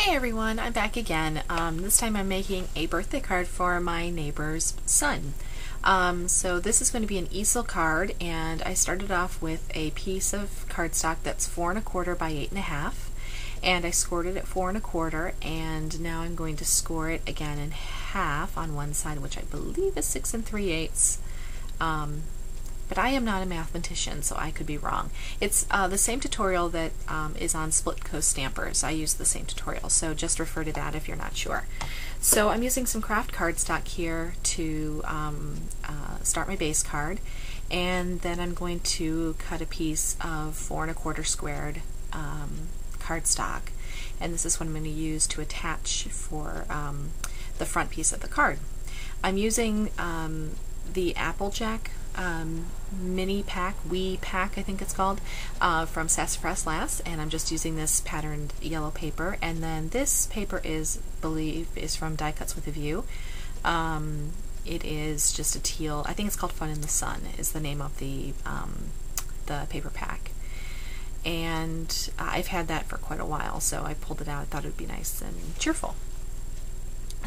Hey everyone, I'm back again. This time I'm making a birthday card for my neighbor's son. So this is going to be an easel card, and I started off with a piece of cardstock that's 4 1/4 by 8 1/2, and I scored it at 4 1/4, and now I'm going to score it again in half on one side, which I believe is 6 3/8. But I am not a mathematician, so I could be wrong. It's the same tutorial that is on Split Coast Stampers. I use the same tutorial, so just refer to that if you're not sure. So I'm using some craft cardstock here to start my base card, and then I'm going to cut a piece of 4 1/4 squared cardstock, and this is what I'm going to use to attach for the front piece of the card. I'm using the Applejack mini pack, Wee pack I think it's called, from Sassafrass, and I'm just using this patterned yellow paper, and then this paper is from Die Cuts with a View. It is just a teal, I think it's called Fun in the Sun is the name of the paper pack, and I've had that for quite a while, so I pulled it out. I thought it would be nice and cheerful.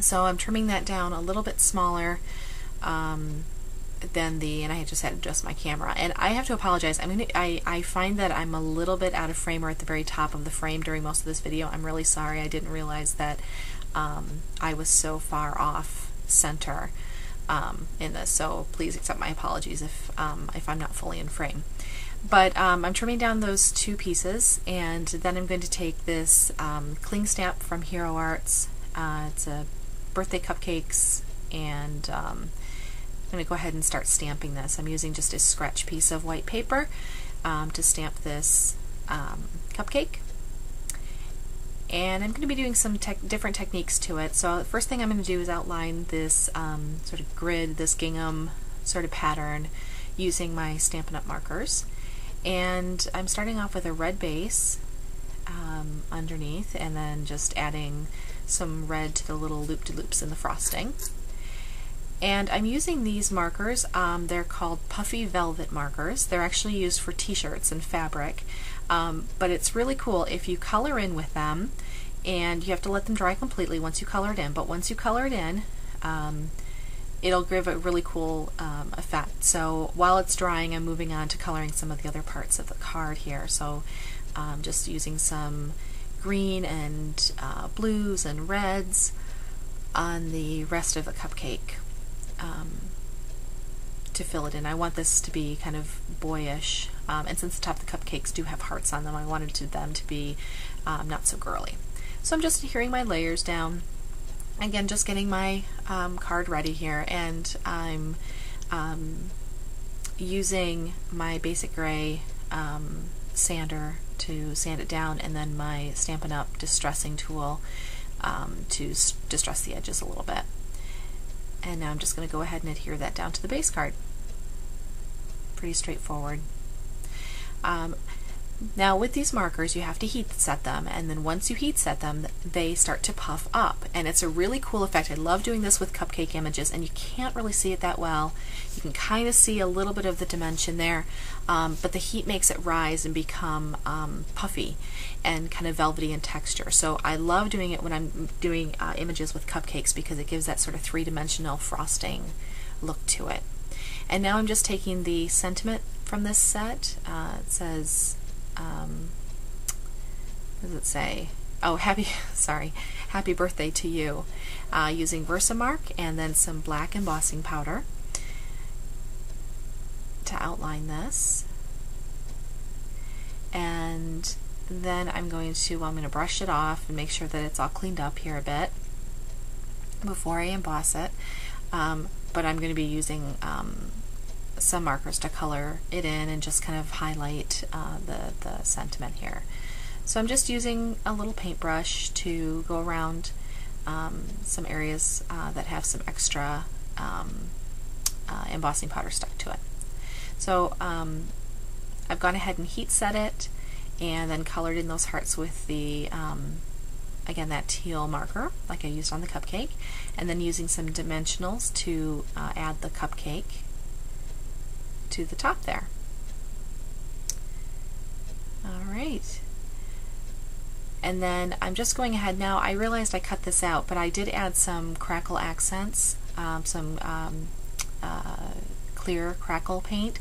So I'm trimming that down a little bit smaller than and I just had to adjust my camera, and I have to apologize. I find that I'm a little bit out of frame, or at the very top of the frame during most of this video. I'm really sorry. I didn't realize that I was so far off center in this, so please accept my apologies if I'm not fully in frame. But I'm trimming down those two pieces, and then I'm going to take this cling stamp from Hero Arts. It's a birthday cupcakes, and I'm going to go ahead and start stamping this. I'm using just a scratch piece of white paper to stamp this cupcake. And I'm going to be doing some different techniques to it. So the first thing I'm going to do is outline this sort of grid, this gingham sort of pattern using my Stampin' Up! Markers. And I'm starting off with a red base underneath, and then just adding some red to the little loop-de-loops in the frosting. And I'm using these markers. They're called Puffy Velvet markers. They're actually used for t-shirts and fabric, but it's really cool if you color in with them, and you have to let them dry completely once you color it in, but once you color it in, it'll give a really cool effect. So while it's drying, I'm moving on to coloring some of the other parts of the card here. So just using some green and blues and reds on the rest of the cupcake to fill it in. I want this to be kind of boyish, and since the top of the cupcakes do have hearts on them, I wanted them to be not so girly. So I'm just adhering my layers down. Again, just getting my card ready here, and I'm using my basic gray sander to sand it down, and then my Stampin' Up! Distressing tool to distress the edges a little bit. And now I'm just going to go ahead and adhere that down to the base card. Pretty straightforward. Now with these markers you have to heat set them, and then once you heat set them they start to puff up, and it's a really cool effect. I love doing this with cupcake images, and you can't really see it that well. You can kind of see a little bit of the dimension there, but the heat makes it rise and become puffy and kind of velvety in texture. So I love doing it when I'm doing images with cupcakes, because it gives that sort of three-dimensional frosting look to it. And now I'm just taking the sentiment from this set. It says, what does it say? Oh, happy birthday to you, using Versamark and then some black embossing powder to outline this. And then I'm going to brush it off and make sure that it's all cleaned up here a bit before I emboss it. But I'm going to be using some markers to color it in and just kind of highlight the sentiment here. So I'm just using a little paintbrush to go around some areas that have some extra embossing powder stuck to it. So I've gone ahead and heat set it, and then colored in those hearts with the again, that teal marker like I used on the cupcake, and then using some dimensionals to add the cupcake to the top there. Alright, And then I'm just going ahead now. I realized I cut this out, but I did add some crackle accents, some clear crackle paint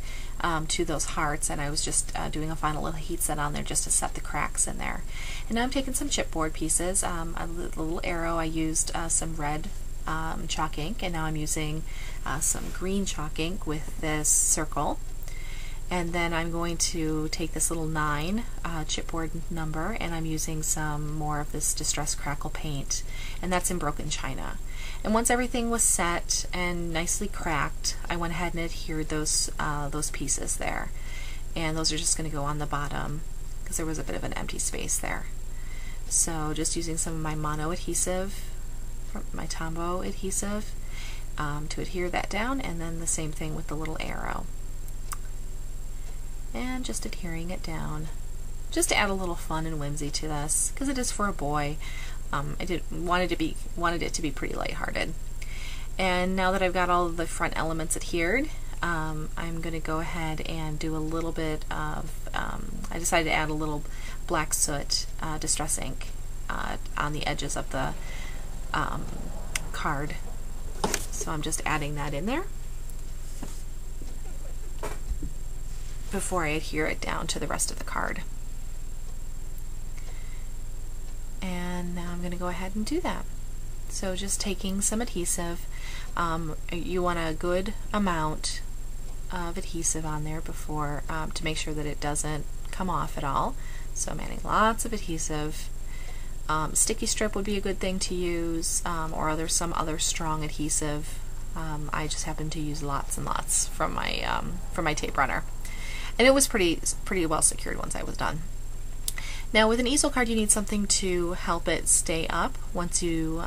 to those hearts, and I was just doing a final little heat set on there just to set the cracks in there. And now I'm taking some chipboard pieces, a little arrow. I used some red chalk ink, and now I'm using some green chalk ink with this circle. And then I'm going to take this little 9 chipboard number, and I'm using some more of this Distress Crackle paint, and that's in Broken China. And once everything was set and nicely cracked, I went ahead and adhered those pieces there. And those are just going to go on the bottom because there was a bit of an empty space there. So just using some of my mono adhesive, my Tombow adhesive, to adhere that down, and then the same thing with the little arrow. And just adhering it down, just to add a little fun and whimsy to this, because it is for a boy. I wanted it to be pretty lighthearted. And now that I've got all of the front elements adhered, I'm going to go ahead and do a little bit of, I decided to add a little black soot distress ink on the edges of the card. So I'm just adding that in there before I adhere it down to the rest of the card. And now I'm going to go ahead and do that. So just taking some adhesive, you want a good amount of adhesive on there before to make sure that it doesn't come off at all. So I'm adding lots of adhesive. Sticky strip would be a good thing to use, or some other strong adhesive. I just happened to use lots and lots from my tape runner. And it was pretty well secured once I was done. Now with an easel card, you need something to help it stay up once you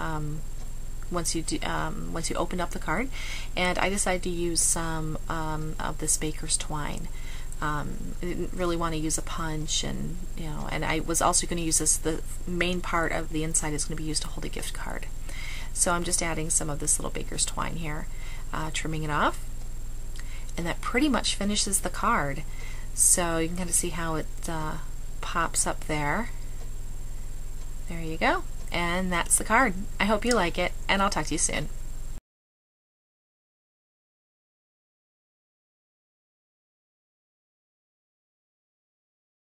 open up the card. And I decided to use some of this baker's twine. I didn't really want to use a punch, and and I was also going to use this. The main part of the inside is going to be used to hold a gift card. So I'm just adding some of this little baker's twine here, trimming it off. And that pretty much finishes the card. So you can kind of see how it pops up there. There you go. And that's the card. I hope you like it, and I'll talk to you soon.